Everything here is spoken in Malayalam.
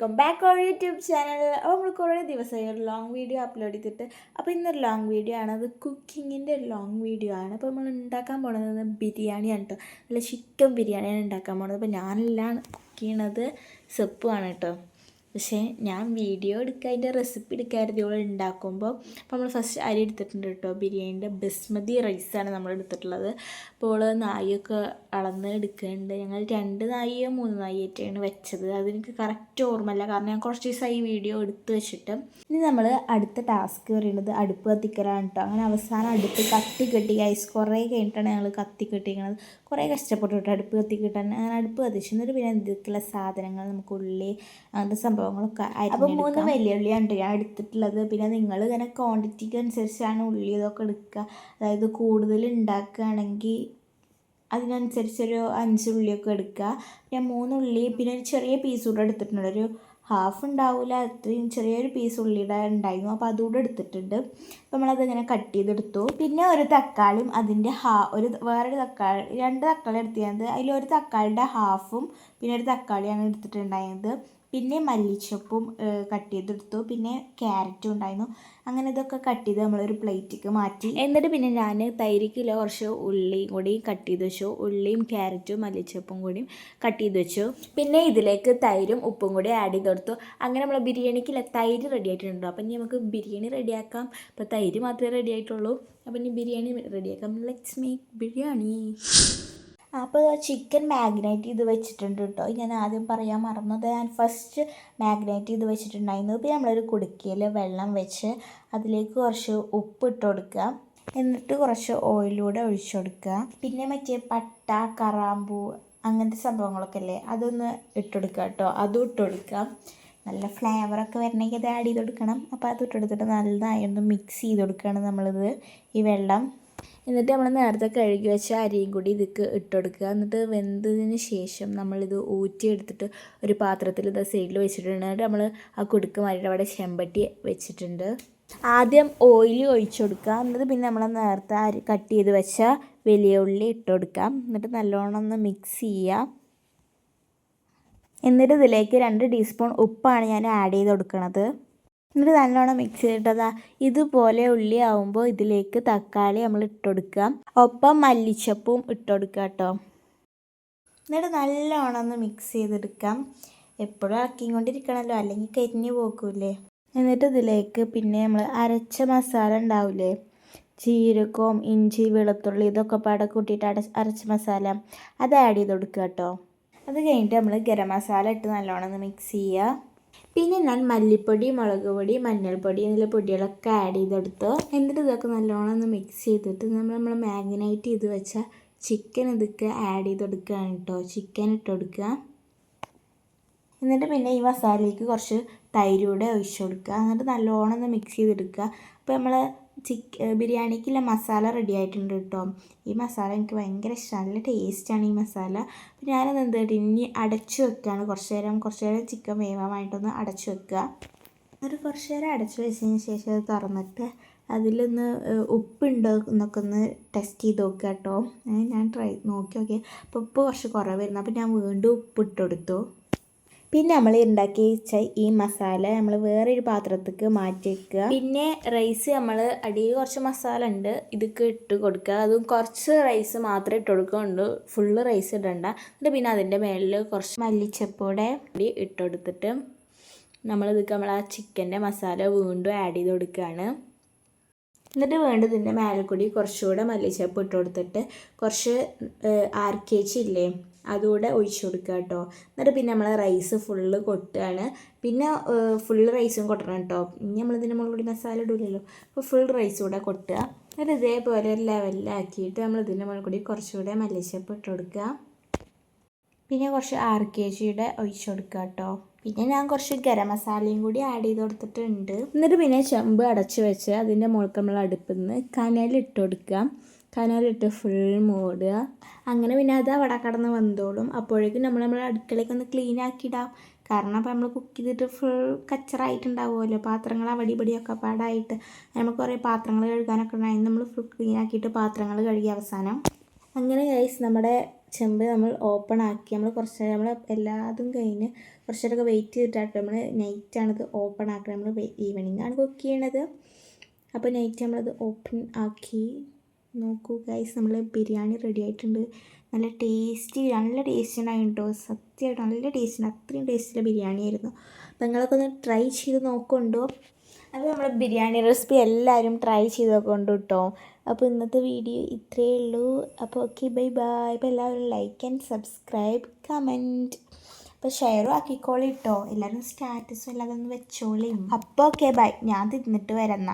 Welcome back our YouTube channel. അപ്പോൾ നമ്മൾ കുറേ ദിവസമായി ഒരു ലോങ് വീഡിയോ അപ്ലോഡ് ചെയ്തിട്ട്. അപ്പോൾ ഇന്നൊരു ലോങ് വീഡിയോ ആണ്, അത് കുക്കിങ്ങിൻ്റെ ഒരു ലോങ് വീഡിയോ ആണ്. അപ്പോൾ നമ്മൾ ഉണ്ടാക്കാൻ പോകുന്നത് ബിരിയാണിയാണ് കേട്ടോ. നല്ല ചിക്കൻ ബിരിയാണിയാണ് ഉണ്ടാക്കാൻ പോകുന്നത്. അപ്പോൾ ഞാനെല്ലാം കുക്ക് ചെയ്യണത് സെപ്പുമാണ് കേട്ടോ. പക്ഷേ ഞാൻ വീഡിയോ എടുക്കുക, അതിൻ്റെ റെസിപ്പി എടുക്കാമായിരുന്നു ഇവൾ ഉണ്ടാക്കുമ്പോൾ. അപ്പോൾ നമ്മൾ ഫസ്റ്റ് അരി എടുത്തിട്ടുണ്ട് കേട്ടോ. ബിരിയാണിൻ്റെ ബസ്മതി റൈസാണ് നമ്മൾ എടുത്തിട്ടുള്ളത്. അപ്പോൾ നായൊക്കെ അളന്ന് എടുക്കുന്നുണ്ട്. ഞങ്ങൾ 2 നായോ 3 നായിട്ടാണ് വെച്ചത്. അതെനിക്ക് കറക്റ്റ് ഓർമ്മയില്ല, കാരണം ഞാൻ കുറച്ച് ദിവസമായി വീഡിയോ എടുത്ത് വെച്ചിട്ട്. ഇനി നമ്മൾ അടുത്ത ടാസ്ക് പറയുന്നത് അടുപ്പ് കത്തിക്കലാണ് കേട്ടോ. അങ്ങനെ അവസാനം അടുപ്പ് കത്തി ഗൈസ്. കുറേ കഴിഞ്ഞിട്ടാണ് ഞങ്ങൾ കത്തി കെട്ടിക്കണത്. കുറേ കഷ്ടപ്പെട്ടു കേട്ടോ അടുപ്പ് കത്തിക്കിട്ടാൻ. അങ്ങനെ അടുപ്പ് കത്തിച്ചു. എന്നിട്ട് പിന്നെ എന്തൊക്കെയുള്ള സാധനങ്ങൾ, നമുക്ക് ഉള്ളി അങ്ങനത്തെ സംഭവങ്ങളൊക്കെ. അപ്പോൾ 3 വലിയ ഉള്ളിയാണ് ഞാൻ എടുത്തിട്ടുള്ളത്. പിന്നെ നിങ്ങൾ ഇങ്ങനെ ക്വാണ്ടിറ്റിക്ക് അനുസരിച്ചാണ് ഉള്ളി ഇതൊക്കെ എടുക്കുക. അതായത് കൂടുതൽ ഉണ്ടാക്കുകയാണെങ്കിൽ അതിനനുസരിച്ചൊരു 5 ഉള്ളിയൊക്കെ എടുക്കുക. ഞാൻ 3 ഉള്ളി പിന്നെ ഒരു ചെറിയ പീസ് കൂടെ എടുത്തിട്ടുണ്ട്. ഒരു ഹാഫ് ഉണ്ടാവില്ല, അത്രയും ചെറിയൊരു പീസ് ഉള്ളിയുടെ ഉണ്ടായിരുന്നു. അപ്പോൾ അതുകൂടെ എടുത്തിട്ടുണ്ട്. അപ്പോൾ നമ്മളതിങ്ങനെ കട്ട് ചെയ്തെടുത്തു. പിന്നെ ഒരു തക്കാളിയും അതിൻ്റെ വേറൊരു തക്കാളി, 2 തക്കാളി എടുത്തിരുന്നത്. അതിലൊരു തക്കാളിയുടെ ഹാഫും പിന്നെ ഒരു തക്കാളിയാണ് എടുത്തിട്ടുണ്ടായിരുന്നത്. പിന്നെ മല്ലിച്ചപ്പും കട്ട് ചെയ്തെടുത്തു. പിന്നെ ക്യാരറ്റും ഉണ്ടായിരുന്നു. അങ്ങനെ ഇതൊക്കെ കട്ട് ചെയ്ത് നമ്മളൊരു പ്ലേറ്റിലേക്ക് മാറ്റി. എന്നിട്ട് പിന്നെ ഞാൻ തൈരിക്കില്ല കുറച്ച് ഉള്ളിയും കൂടി കട്ട് ചെയ്ത് വെച്ചു. ഉള്ളിയും ക്യാരറ്റും മല്ലിച്ചപ്പും കൂടി കട്ട് ചെയ്ത് വെച്ചു. പിന്നെ ഇതിലേക്ക് തൈരും ഉപ്പും കൂടി ആഡ് ചെയ്ത് കൊടുത്തു. അങ്ങനെ നമ്മൾ ബിരിയാണിക്കില്ല തൈര് റെഡി ആയിട്ടുണ്ടോ. അപ്പം ഇനി നമുക്ക് ബിരിയാണി റെഡിയാക്കാം. അപ്പോൾ തൈര് മാത്രമേ റെഡി ആയിട്ടുള്ളൂ. അപ്പം ഇനി ബിരിയാണി റെഡിയാക്കാം. Let's make biryani. അപ്പോൾ ചിക്കൻ മാഗ്നേറ്റ് ചെയ്ത് വെച്ചിട്ടുണ്ട് കേട്ടോ. ഞാൻ ആദ്യം പറയാൻ മറന്നത്, ഞാൻ ഫസ്റ്റ് മാഗ്നേറ്റ് ചെയ്ത് വെച്ചിട്ടുണ്ടായിരുന്നു. പിന്നെ നമ്മളൊരു കുടുക്കയിൽ വെള്ളം വെച്ച് അതിലേക്ക് കുറച്ച് ഉപ്പ് ഇട്ട് കൊടുക്കുക. എന്നിട്ട് കുറച്ച് ഓയിലൂടെ ഒഴിച്ചു കൊടുക്കുക. പിന്നെ മറ്റേ പട്ട, കറാമ്പൂ അങ്ങനത്തെ സംഭവങ്ങളൊക്കെ അല്ലേ, അതൊന്ന് ഇട്ടുകൊടുക്കുക കേട്ടോ. അതും ഇട്ട് കൊടുക്കുക. നല്ല ഫ്ലേവറൊക്കെ വരണമെങ്കിൽ അത് ആഡ് ചെയ്ത് കൊടുക്കണം. അപ്പോൾ അത് ഇട്ടെടുത്തിട്ട് നല്ലതായി ഒന്ന് മിക്സ് ചെയ്ത് കൊടുക്കുകയാണ് നമ്മളിത്, ഈ വെള്ളം. എന്നിട്ട് നമ്മൾ നേരത്തെ കഴുകി വെച്ച അരിയും കൂടി ഇതിക്ക് ഇട്ടുകൊടുക്കുക. എന്നിട്ട് വെന്തതിന് ശേഷം നമ്മളിത് ഊറ്റിയെടുത്തിട്ട് ഒരു പാത്രത്തിൽ ഇത് സൈഡിൽ വെച്ചിട്ടുണ്ട്. എന്നിട്ട് നമ്മൾ ആ കുടുക്ക് മാറ്റിയിട്ട് അവിടെ ചെമ്പട്ടി വെച്ചിട്ടുണ്ട്. ആദ്യം ഓയിൽ ഒഴിച്ചു കൊടുക്കുക. എന്നിട്ട് പിന്നെ നമ്മൾ നേരത്തെ കട്ട് ചെയ്ത് വെച്ച വലിയ ഉള്ളി ഇട്ട് കൊടുക്കാം. എന്നിട്ട് നല്ലോണം ഒന്ന് മിക്സ് ചെയ്യുക. എന്നിട്ട് ഇതിലേക്ക് 2 ടീസ്പൂൺ ഉപ്പാണ് ഞാൻ ആഡ് ചെയ്ത് കൊടുക്കുന്നത്. എന്നിട്ട് നല്ലോണം മിക്സ് ചെയ്തിട്ടതാ ഇതുപോലെ ഉള്ളി ആവുമ്പോൾ ഇതിലേക്ക് തക്കാളി നമ്മൾ ഇട്ട് കൊടുക്കുക. ഒപ്പം മല്ലിച്ചപ്പും ഇട്ട് കൊടുക്കുക കേട്ടോ. എന്നിട്ട് നല്ലോണം ഒന്ന് മിക്സ് ചെയ്തെടുക്കാം. എപ്പോഴും ഇളക്കിക്കൊണ്ടിരിക്കണമല്ലോ, അല്ലെങ്കിൽ കരിഞ്ഞു പോകൂലേ. എന്നിട്ട് ഇതിലേക്ക് പിന്നെ നമ്മൾ അരച്ച മസാല ഉണ്ടാവില്ലേ, ജീരകവും ഇഞ്ചി വെളുത്തുള്ളി ഇതൊക്കെ പാടെ കൂട്ടിയിട്ട് അരച്ച മസാല, അത് ആഡ് ചെയ്ത് കൊടുക്കുക കേട്ടോ. അത് കഴിഞ്ഞിട്ട് നമ്മൾ ഗരം മസാല ഇട്ട് നല്ലോണം ഒന്ന് മിക്സ് ചെയ്യുക. പിന്നെ ഞാൻ മല്ലിപ്പൊടി, മുളക് പൊടി, മഞ്ഞൾപ്പൊടി എന്നുള്ള പൊടികളൊക്കെ ആഡ് ചെയ്തെടുത്തു. എന്നിട്ട് ഇതൊക്കെ നല്ലോണം ഒന്ന് മിക്സ് ചെയ്തിട്ട് നമ്മൾ മാഗ്നേറ്റ് ചെയ്ത് വെച്ച ചിക്കൻ ഇതൊക്കെ ആഡ് ചെയ്ത് കൊടുക്കുകയാണ് കേട്ടോ. ചിക്കൻ ഇട്ട് കൊടുക്കുക. എന്നിട്ട് പിന്നെ ഈ മസാലയ്ക്ക് കുറച്ച് തൈരൂടെ ഒഴിച്ചു കൊടുക്കുക. എന്നിട്ട് നല്ലോണം ഒന്ന് മിക്സ് ചെയ്തെടുക്കുക. അപ്പോൾ നമ്മൾ ബിരിയാണിക്കുള്ള മസാല റെഡി ആയിട്ടുണ്ട് കേട്ടോ. ഈ മസാല എനിക്ക് ഭയങ്കര ഇഷ്ടമാണ്, നല്ല ടേസ്റ്റാണ് ഈ മസാല. അപ്പോൾ ഞാനത് എന്തായിട്ട് ഇനി അടച്ചു വെക്കുകയാണ്. കുറച്ച് നേരം ചിക്കൻ വേവാനായിട്ടൊന്ന് അടച്ചു വെക്കുക. എന്നിട്ട് കുറച്ച് നേരം അടച്ചു വെച്ചതിന് ശേഷം അത് തുറന്നിട്ട് അതിലൊന്ന് ഉപ്പുണ്ടോ എന്നൊക്കെ ഒന്ന് ടെസ്റ്റ് ചെയ്ത് നോക്കുക കേട്ടോ. ഞാൻ നോക്കി. അപ്പോൾ ഉപ്പ് കുറച്ച് കുറവായിരുന്നു. അപ്പോൾ ഞാൻ വീണ്ടും ഉപ്പ് ഇട്ട് കൊടുത്തു. പിന്നെ നമ്മൾ ഉണ്ടാക്കി വെച്ച ഈ മസാല നമ്മൾ വേറൊരു പാത്രത്തേക്ക് മാറ്റി വയ്ക്കുക. പിന്നെ റൈസ് നമ്മൾ അടിയിൽ കുറച്ച് മസാല ഉണ്ട്, ഇതൊക്കെ ഇട്ട് കൊടുക്കുക. അതും കുറച്ച് റൈസ് മാത്രമേ ഇട്ട് കൊടുക്കുന്നുള്ളൂ, ഫുള്ള് റൈസ് ഇടണ്ട. എന്നിട്ട് പിന്നെ അതിൻ്റെ മേളിൽ കുറച്ച് മല്ലിച്ചപ്പോടെ ഇട്ട് കൊടുത്തിട്ട് നമ്മൾ ആ ചിക്കൻ്റെ മസാല വീണ്ടും ആഡ് ചെയ്ത് കൊടുക്കുകയാണ്. എന്നിട്ട് വീണ്ടും ഇതിൻ്റെ മേലെ കൂടി കുറച്ചുകൂടെ മല്ലിച്ചപ്പ് ഇട്ട് കൊടുത്തിട്ട് കുറച്ച് RKG ഇല്ലേ അതുകൂടെ ഒഴിച്ചു കൊടുക്കുക കേട്ടോ. എന്നിട്ട് പിന്നെ നമ്മൾ റൈസ് ഫുള്ള് കൊട്ടുകയാണ്. പിന്നെ ഫുൾ റൈസും കൊട്ടണം കേട്ടോ. ഇനി നമ്മളിതിൻ്റെ മുകളിൽ കൂടി മസാല ഇടില്ലല്ലോ, അപ്പോൾ ഫുൾ റൈസ് കൂടെ കൊട്ടുക. എന്നിട്ട് ഇതേപോലെ ഒരു ലെവലിലാക്കിയിട്ട് നമ്മൾ ഇതിൻ്റെ മുകളിൽ കൂടി കുറച്ചുകൂടെ മല്ലിച്ചപ്പ് ഇട്ട് കൊടുക്കുക. പിന്നെ കുറച്ച് RKGയുടെ ഒഴിച്ചു കൊടുക്കുക കേട്ടോ. പിന്നെ ഞാൻ കുറച്ച് ഗരം മസാലയും കൂടി ആഡ് ചെയ്ത് കൊടുത്തിട്ടുണ്ട്. എന്നിട്ട് പിന്നെ ചെമ്പ് അടച്ച് വെച്ച് അതിൻ്റെ മുകളിൽ നമ്മൾ അടുപ്പിൽ നിന്ന് കനലിട്ട് കൊടുക്കുക. കനലിട്ട് ഫുൾ മൂടുക. അങ്ങനെ പിന്നെ അത് അവിടെ കിടന്ന് വെന്തോളും. അപ്പോഴേക്കും നമ്മൾ അടുക്കളയൊക്കെ ഒന്ന് ക്ലീൻ ആക്കിയിടാം. കാരണം അപ്പോൾ നമ്മൾ കുക്ക് ചെയ്തിട്ട് ഫുൾ കച്ചറായിട്ടുണ്ടാവുമല്ലോ, പാത്രങ്ങൾ അവിടെ ഇവിടെയൊക്കെ പാടായിട്ട്. നമുക്ക് കുറേ പാത്രങ്ങൾ കഴുകാനൊക്കെ ഉണ്ടായി. നമ്മൾ ഫുൾ ക്ലീൻ ആക്കിയിട്ട് പാത്രങ്ങൾ കഴുകി അവസാനം അങ്ങനെ ഗൈസ് നമ്മുടെ ചെമ്പ് നമ്മൾ ഓപ്പൺ ആക്കി നമ്മൾ കുറച്ച് നേരം നമ്മൾ എല്ലാതും കഴിഞ്ഞ് കുറച്ച് നേരമൊക്കെ വെയിറ്റ് ചെയ്തിട്ടാണ് നമ്മൾ നൈറ്റാണിത് ഓപ്പൺ ആക്കുക. നമ്മൾ ഈവനിങ് ആണ് കുക്ക് ചെയ്യണത്. അപ്പോൾ നൈറ്റ് നമ്മളത് ഓപ്പൺ ആക്കി. നോക്കൂ ഗൈസ്, നമ്മൾ ബിരിയാണി റെഡി ആയിട്ടുണ്ട്. നല്ല ടേസ്റ്റി ഉണ്ടായിരുന്നു കേട്ടോ. സത്യമായിട്ട് നല്ല ടേസ്റ്റ് ഉണ്ട്. അത്രയും ടേസ്റ്റിയുള്ള ബിരിയാണി ആയിരുന്നു. അപ്പോൾ നിങ്ങളൊക്കെ ഒന്ന് ട്രൈ ചെയ്ത് നോക്കുന്നുണ്ടോ? അപ്പോൾ നമ്മുടെ ബിരിയാണി റെസിപ്പി എല്ലാവരും ട്രൈ ചെയ്ത് നോക്കുന്നുണ്ട് കേട്ടോ. അപ്പോൾ ഇന്നത്തെ വീഡിയോ ഇത്രയേ ഉള്ളൂ. അപ്പോൾ ഓക്കെ, ബൈ ബൈ. അപ്പോൾ എല്ലാവരും ലൈക്ക് ആൻഡ് സബ്സ്ക്രൈബ്, കമൻറ്റ്, അപ്പോൾ ഷെയറും ആക്കിക്കോളി കേട്ടോ. എല്ലാവരും സ്റ്റാറ്റസും എല്ലാവരും ഒന്ന് വെച്ചോളിയും. അപ്പോൾ ഓക്കെ ബൈ, ഞാൻ തിന്നിട്ട് വരാം.